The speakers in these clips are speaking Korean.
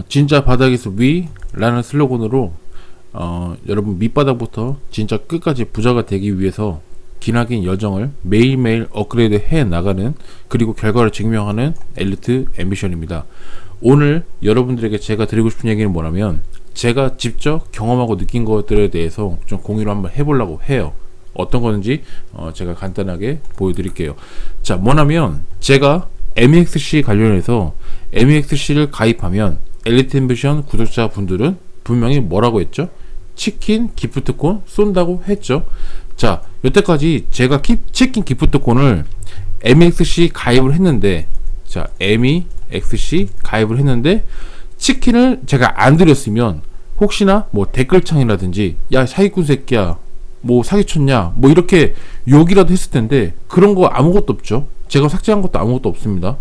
진짜 바닥에서 위라는 슬로건으로 여러분 밑바닥부터 진짜 끝까지 부자가 되기 위해서 기나긴 여정을 매일매일 업그레이드 해 나가는, 그리고 결과를 증명하는 엘리트 앰비션입니다. 오늘 여러분들에게 제가 드리고 싶은 얘기는 뭐냐면, 제가 직접 경험하고 느낀 것들에 대해서 좀 공유를 한번 해보려고 해요. 어떤 거는지 제가 간단하게 보여드릴게요. 자, 뭐냐면 제가 MEXC 관련해서 MEXC를 가입하면 엘리트 앰비션 구독자분들은 분명히 뭐라고 했죠? 치킨 기프트콘 쏜다고 했죠. 자, 여태까지 제가 치킨 기프트콘을 MEXC 가입을 했는데, 자, MEXC 가입을 했는데 치킨을 제가 안 드렸으면 혹시나 뭐 댓글창이라든지 야 사기꾼 새끼야, 뭐 사기쳤냐, 뭐 이렇게 욕이라도 했을 텐데 그런 거 아무것도 없죠. 제가 삭제한 것도 아무것도 없습니다.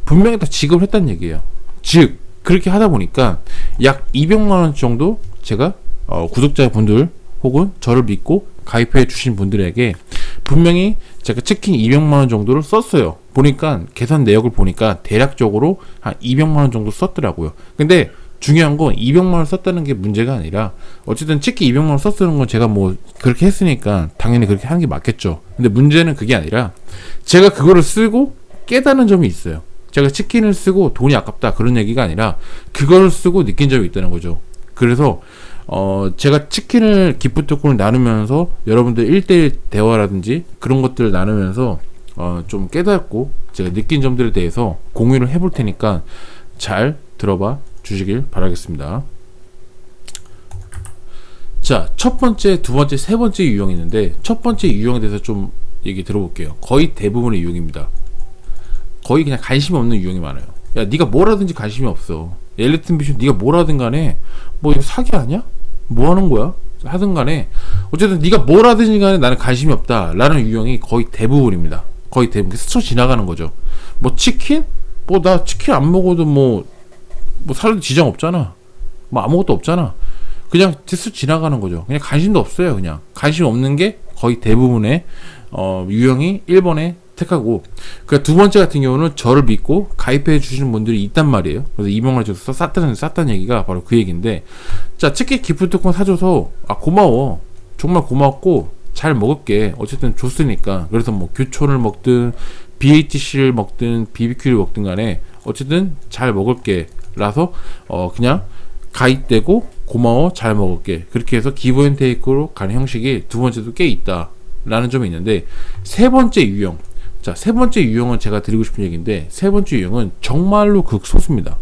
분명히 다 지급을 했다는 얘기예요. 즉 그렇게 하다 보니까 약 200만원 정도 제가 구독자분들 혹은 저를 믿고 가입해 주신 분들에게 분명히 제가 치킨 200만원 정도를 썼어요. 보니까 계산 내역을 보니까 대략적으로 한 200만원 정도 썼더라고요. 근데 중요한 건 200만원 썼다는 게 문제가 아니라, 어쨌든 치킨 200만원 썼다는 건 제가 뭐 그렇게 했으니까 당연히 그렇게 하는 게 맞겠죠. 근데 문제는 그게 아니라 제가 그거를 쓰고 깨닫는 점이 있어요. 제가 치킨을 쓰고 돈이 아깝다 그런 얘기가 아니라 그걸 쓰고 느낀 점이 있다는 거죠. 그래서 제가 치킨을 기프트콘을 나누면서 여러분들 1대1 대화라든지 그런 것들을 나누면서 좀 깨닫고 제가 느낀 점들에 대해서 공유를 해볼 테니까 잘 들어봐 주시길 바라겠습니다. 자, 첫 번째, 두 번째, 세 번째 유형이 있는데, 첫 번째 유형에 대해서 좀 얘기 들어볼게요. 거의 대부분의 유형입니다. 거의 그냥 관심이 없는 유형이 많아요. 야, 네가 뭘 하든지 관심이 없어. 엘리트 앰비션 네가 뭘 하든 간에 뭐 이거 사기 아니야? 뭐 하는 거야? 하든 간에 어쨌든 네가 뭘 하든지 간에 나는 관심이 없다 라는 유형이 거의 대부분입니다. 거의 대부분 스쳐 지나가는 거죠. 뭐 치킨? 뭐 나 치킨 안 먹어도 뭐 살도 지장 없잖아. 뭐 아무것도 없잖아. 그냥 스쳐 지나가는 거죠. 그냥 관심도 없어요. 그냥 관심 없는 게 거의 대부분의 유형이 1번에 택하고, 그 두 번째 같은 경우는 저를 믿고 가입해 주시는 분들이 있단 말이에요. 그래서 200만원 줘서 쌌다는 얘기가 바로 그 얘기인데, 자, 치킨 기프트콘 사줘서 고마워, 정말 고맙고 잘 먹을게, 어쨌든 줬으니까. 그래서 뭐 교촌을 먹든 BHC를 먹든 BBQ를 먹든 간에 어쨌든 잘 먹을게 라서 그냥 가입되고 고마워 잘 먹을게, 그렇게 해서 기브 앤 테이크로 가는 형식이 두 번째도 꽤 있다 라는 점이 있는데, 세 번째 유형, 자, 세 번째 유형은 제가 드리고 싶은 얘기인데, 세 번째 유형은 정말로 극소수입니다.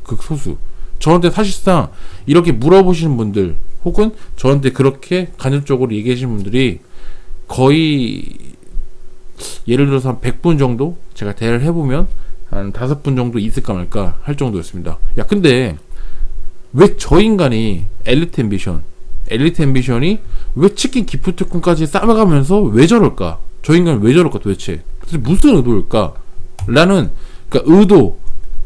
극소수. 저한테 사실상 이렇게 물어보시는 분들 혹은 저한테 그렇게 간접적으로 얘기하시는 분들이 거의, 예를 들어서 한 100분 정도 제가 대화를 해보면 한 5분 정도 있을까 말까 할 정도였습니다. 야, 근데 왜 저 인간이 엘리트 앰비션이 왜 치킨 기프트콘까지 쌓아가면서 왜 저럴까? 저 인간은 왜 저럴까 도대체? 무슨 의도일까? 라는, 그러니까 의도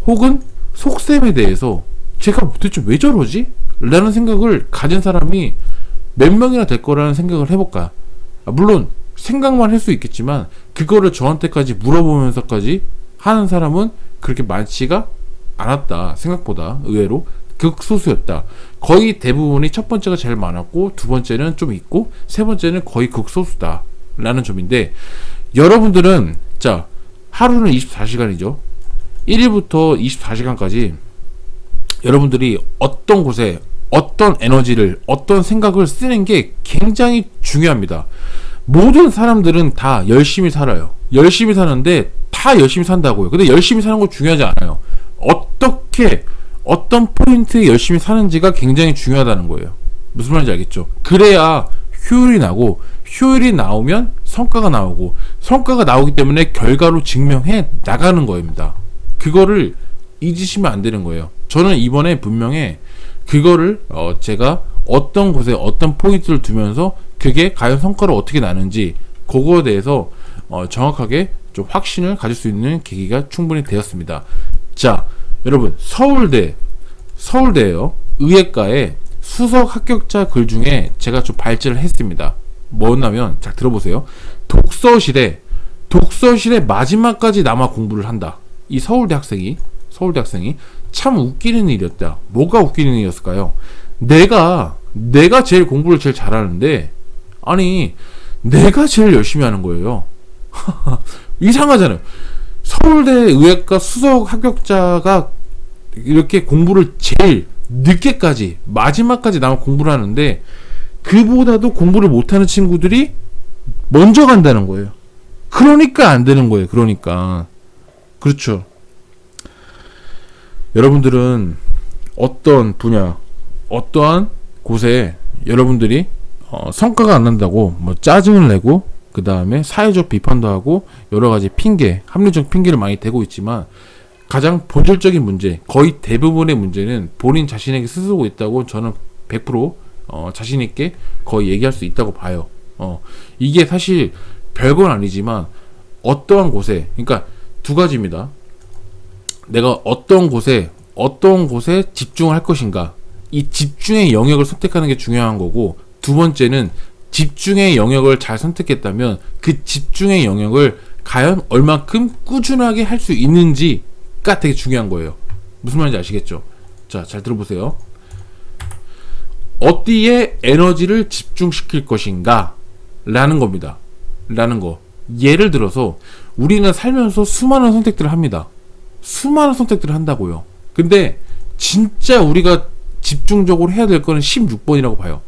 혹은 속셈에 대해서 제가 도대체 왜 저러지? 라는 생각을 가진 사람이 몇 명이나 될 거라는 생각을 해볼까? 물론 생각만 할 수 있겠지만 그거를 저한테까지 물어보면서까지 하는 사람은 그렇게 많지가 않았다. 생각보다 의외로 극소수였다. 거의 대부분이 첫 번째가 제일 많았고, 두 번째는 좀 있고, 세 번째는 거의 극소수다 라는 점인데, 여러분들은 자, 하루는 24시간이죠 1일부터 24시간까지 여러분들이 어떤 곳에 어떤 에너지를, 어떤 생각을 쓰는 게 굉장히 중요합니다. 모든 사람들은 다 열심히 살아요. 열심히 사는데 다 열심히 산다고요. 근데 열심히 사는 거 중요하지 않아요. 어떻게, 어떤 포인트에 열심히 사는지가 굉장히 중요하다는 거예요. 무슨 말인지 알겠죠? 그래야 효율이 나고, 효율이 나오면 성과가 나오고, 성과가 나오기 때문에 결과로 증명해 나가는 겁니다. 그거를 잊으시면 안 되는 거예요. 저는 이번에 분명히 그거를 제가 어떤 곳에 어떤 포인트를 두면서 그게 과연 성과를 어떻게 나는지 그거에 대해서 정확하게 좀 확신을 가질 수 있는 계기가 충분히 되었습니다. 자, 여러분, 서울대예요. 의예과에 수석 합격자 글 중에 제가 좀 발제를 했습니다. 뭐냐면, 자, 들어보세요. 독서실에 마지막까지 남아 공부를 한다. 이 서울대 학생이 참 웃기는 일이었다. 뭐가 웃기는 일이었을까요? 내가 제일 공부를 제일 잘하는데, 아니, 내가 제일 열심히 하는 거예요. 이상하잖아요. 서울대 의학과 수석 합격자가 이렇게 공부를 제일 늦게까지, 마지막까지 남아 공부를 하는데, 그보다도 공부를 못하는 친구들이 먼저 간다는 거예요. 그러니까 안 되는 거예요. 그러니까. 그렇죠. 여러분들은 어떤 분야, 어떠한 곳에 여러분들이 성과가 안 난다고 뭐 짜증을 내고, 그 다음에 사회적 비판도 하고 여러 가지 핑계, 합리적 핑계를 많이 대고 있지만, 가장 본질적인 문제, 거의 대부분의 문제는 본인 자신에게 스스로 있다고 저는 100% 자신 있게 거의 얘기할 수 있다고 봐요. 이게 사실 별건 아니지만 어떠한 곳에, 그러니까 두 가지입니다. 내가 어떤 곳에 집중을 할 것인가, 이 집중의 영역을 선택하는 게 중요한 거고, 두 번째는 집중의 영역을 잘 선택했다면 그 집중의 영역을 과연 얼만큼 꾸준하게 할 수 있는지가 되게 중요한 거예요. 무슨 말인지 아시겠죠? 자, 잘 들어보세요. 어디에 에너지를 집중시킬 것인가 라는 겁니다. 라는 거. 예를 들어서 우리는 살면서 수많은 선택들을 합니다. 수많은 선택들을 한다고요. 근데 진짜 우리가 집중적으로 해야 될 거는 16번이라고 봐요.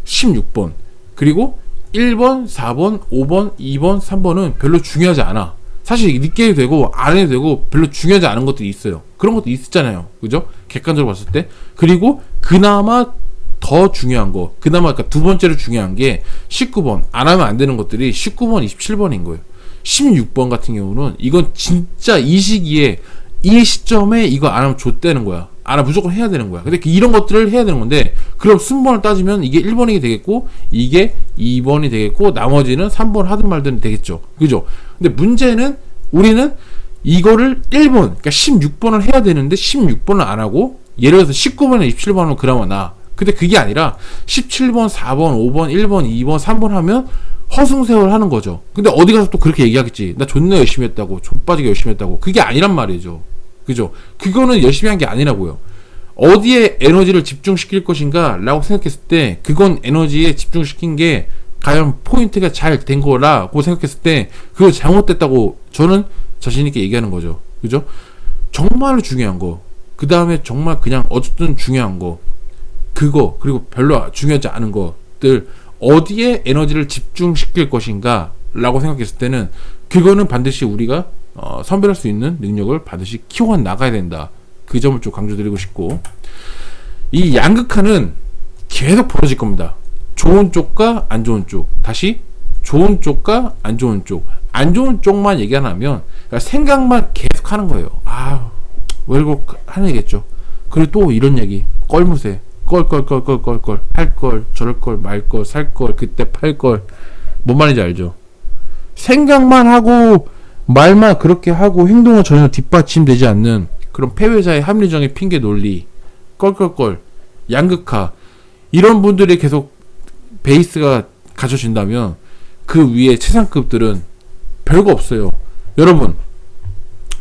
16번. 그리고 1번, 4번, 5번, 2번, 3번은 별로 중요하지 않아. 사실 늦게 해도 되고 안 해도 되고 별로 중요하지 않은 것들이 있어요. 그런 것도 있었잖아요. 그죠? 객관적으로 봤을 때. 그리고 그나마 더 중요한 거, 그러니까 두 번째로 중요한 게 19번, 안 하면 안 되는 것들이 19번, 27번인 거예요. 16번 같은 경우는 이건 진짜 이 시기에, 이 시점에 이거 안 하면 좆되는 거야. 안 하면 무조건 해야 되는 거야. 근데 이런 것들을 해야 되는 건데, 그럼 순번을 따지면 이게 1번이 되겠고, 이게 2번이 되겠고, 나머지는 3번 하든 말든 되겠죠. 그죠? 근데 문제는 우리는 이거를 1번, 그러니까 16번을 해야 되는데 16번을 안 하고, 예를 들어서 19번에 27번 하면 그나마 나. 근데 그게 아니라 17번, 4번, 5번, 1번, 2번, 3번 하면 허송세월 하는 거죠. 근데 어디 가서 또 그렇게 얘기하겠지. 나 존나 열심히 했다고, 족빠지게 열심히 했다고. 그게 아니란 말이죠. 그죠? 그거는 열심히 한 게 아니라고요. 어디에 에너지를 집중시킬 것인가 라고 생각했을 때, 그건 에너지에 집중시킨 게 과연 포인트가 잘 된 거라고 생각했을 때 그거 잘못됐다고 저는 자신있게 얘기하는 거죠. 그죠? 정말로 중요한 거, 그 다음에 정말 그냥 어쨌든 중요한 거, 그거, 그리고 별로 중요하지 않은 것들, 어디에 에너지를 집중시킬 것인가 라고 생각했을 때는 그거는 반드시 우리가 선별할 수 있는 능력을 반드시 키워 나가야 된다. 그 점을 좀 강조드리고 싶고, 이 양극화는 계속 벌어질 겁니다. 좋은 쪽과 안 좋은 쪽, 다시 좋은 쪽과 안 좋은 쪽, 안 좋은 쪽만 얘기 안 하면 생각만 계속 하는 거예요. 왜 이거 하는 얘기겠죠. 그리고 또 이런 얘기, 껄무새, 껄 할걸, 저럴걸, 말걸, 살걸, 그때 팔걸. 뭔 말인지 알죠? 생각만 하고 말만 그렇게 하고 행동은 전혀 뒷받침되지 않는 그런 폐회사의 합리적인 핑계 논리, 껄 양극화, 이런 분들이 계속 베이스가 갖춰진다면 그 위에 최상급들은 별거 없어요. 여러분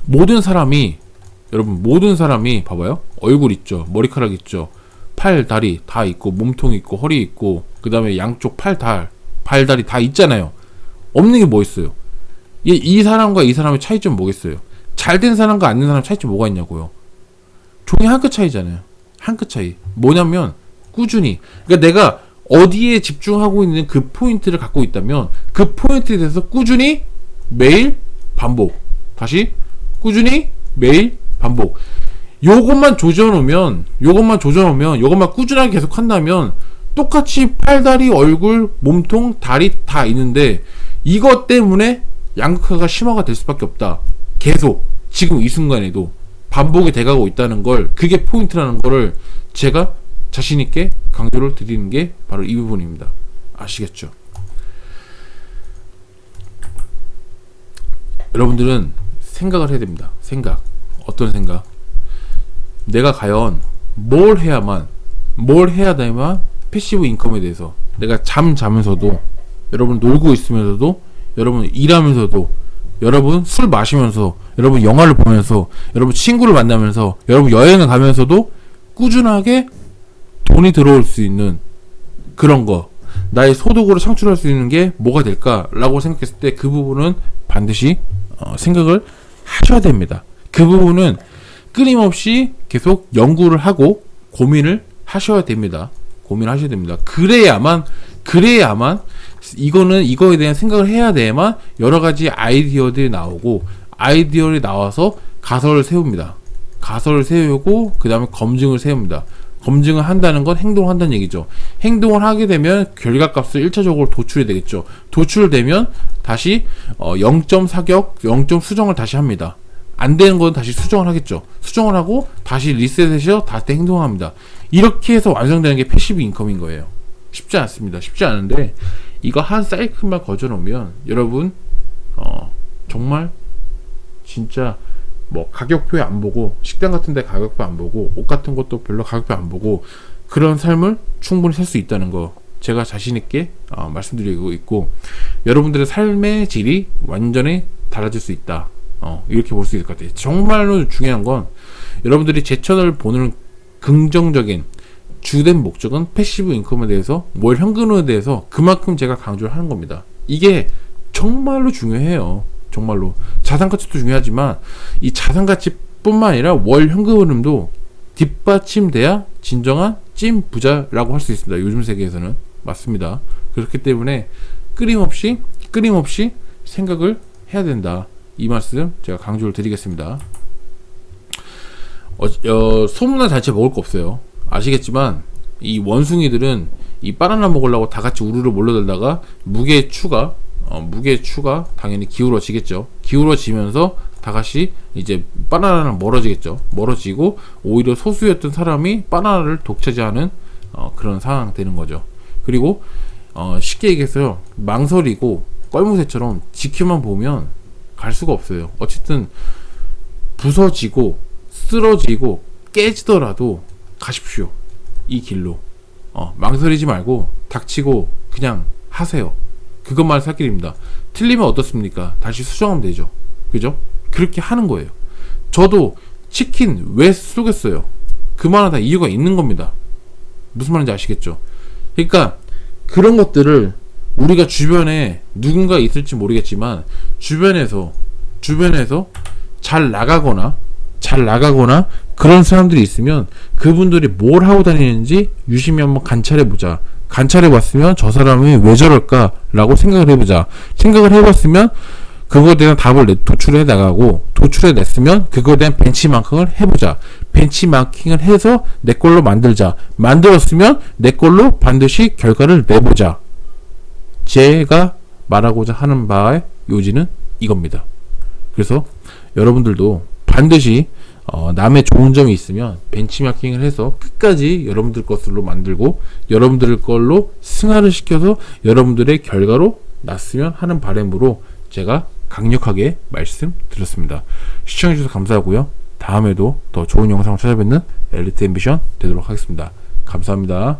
모든 사람이 봐봐요. 얼굴 있죠, 머리카락 있죠, 팔, 다리 다 있고, 몸통 있고, 허리 있고, 그 다음에 양쪽 팔, 다리 다 있잖아요. 없는 게 뭐 있어요? 이 사람과 이 사람의 차이점 뭐겠어요? 잘된 사람과 안 된 사람 차이점 뭐가 있냐고요? 종이 한 끗 차이잖아요. 한 끗 차이. 뭐냐면 꾸준히, 그러니까 내가 어디에 집중하고 있는 그 포인트를 갖고 있다면 그 포인트에 대해서 꾸준히 매일 반복, 다시 꾸준히 매일 반복, 요것만 조져놓으면, 요것만 꾸준하게 계속 한다면 똑같이 팔다리, 얼굴, 몸통, 다리 다 있는데 이것 때문에 양극화가 심화가 될 수밖에 없다. 계속 지금 이 순간에도 반복이 돼가고 있다는 걸, 그게 포인트라는 거를 제가 자신있게 강조를 드리는 게 바로 이 부분입니다. 아시겠죠? 여러분들은 생각을 해야 됩니다. 어떤 생각? 내가 과연 뭘 해야 되면 패시브 인컴에 대해서, 내가 자면서도, 여러분 놀고 있으면서도, 여러분 일하면서도, 여러분 술 마시면서, 여러분 영화를 보면서, 여러분 친구를 만나면서, 여러분 여행을 가면서도 꾸준하게 돈이 들어올 수 있는 그런 거, 나의 소득으로 창출할 수 있는 게 뭐가 될까라고 생각했을 때 그 부분은 반드시 생각을 하셔야 됩니다. 그 부분은 끊임없이 계속 연구를 하고 고민을 하셔야 됩니다. 고민하셔야 됩니다. 그래야만 이거에 대한 생각을 해야 돼야만 여러 가지 아이디어들이 나오고, 아이디어들이 나와서 가설을 세웁니다. 가설을 세우고 그 다음에 검증을 세웁니다. 검증을 한다는 건 행동을 한다는 얘기죠. 행동을 하게 되면 결과값을 1차적으로 도출이 되겠죠. 도출되면 다시 0점 사격, 0점 수정을 다시 합니다. 안 되는 건 다시 수정을 하겠죠. 수정을 하고 다시 리셋해서 다시 행동합니다. 이렇게 해서 완성되는 게 패시브 인컴인 거예요. 쉽지 않습니다. 쉽지 않은데 이거 한 사이클만 거쳐놓으면 여러분 정말 진짜 뭐 가격표 안 보고, 식당 같은 데 가격표 안 보고, 옷 같은 것도 별로 가격표 안 보고 그런 삶을 충분히 살 수 있다는 거 제가 자신 있게 말씀드리고 있고, 여러분들의 삶의 질이 완전히 달라질 수 있다. 이렇게 볼 수 있을 것 같아요. 정말로 중요한 건 여러분들이 제 채널을 보는 긍정적인 주된 목적은 패시브 인컴에 대해서, 월 현금에 대해서 그만큼 제가 강조를 하는 겁니다. 이게 정말로 중요해요. 정말로 자산가치도 중요하지만 이 자산가치뿐만 아니라 월 현금 흐름도 뒷받침돼야 진정한 찐 부자라고 할 수 있습니다. 요즘 세계에서는. 맞습니다. 그렇기 때문에 끊임없이 생각을 해야 된다. 이 말씀 제가 강조를 드리겠습니다. 소문난 잔치에 먹을 거 없어요. 아시겠지만 이 원숭이들은 이 바나나 먹으려고 다 같이 우르르 몰려들다가 무게 추가 당연히 기울어지겠죠. 기울어지면서 다 같이 이제 바나나랑 멀어지겠죠. 멀어지고 오히려 소수였던 사람이 바나나를 독차지하는 그런 상황 되는 거죠. 그리고 쉽게 얘기해서 망설이고 껄무새처럼 지켜만 보면 갈 수가 없어요. 어쨌든 부서지고 쓰러지고 깨지더라도 가십시오. 이 길로. 망설이지 말고 닥치고 그냥 하세요. 그것만 살 길입니다. 틀리면 어떻습니까? 다시 수정하면 되죠. 그죠? 그렇게 하는 거예요. 저도 치킨 왜 쏘겠어요? 그만한 다 이유가 있는 겁니다. 무슨 말인지 아시겠죠? 그러니까 그런 것들을 우리가 주변에 누군가 있을지 모르겠지만 주변에서 잘 나가거나 그런 사람들이 있으면 그분들이 뭘 하고 다니는지 유심히 한번 관찰해보자. 관찰해봤으면 저 사람이 왜 저럴까 라고 생각을 해보자. 생각을 해봤으면 그거에 대한 답을 도출해 나가고, 도출해냈으면 그거에 대한 벤치마킹을 해보자. 벤치마킹을 해서 내 걸로 만들자. 만들었으면 내 걸로 반드시 결과를 내보자. 제가 말하고자 하는 바의 요지는 이겁니다. 그래서 여러분들도 반드시 남의 좋은 점이 있으면 벤치마킹을 해서 끝까지 여러분들 것으로 만들고 여러분들 걸로 승화를 시켜서 여러분들의 결과로 났으면 하는 바람으로 제가 강력하게 말씀드렸습니다. 시청해주셔서 감사하고요. 다음에도 더 좋은 영상을 찾아뵙는 엘리트 앰비션 되도록 하겠습니다. 감사합니다.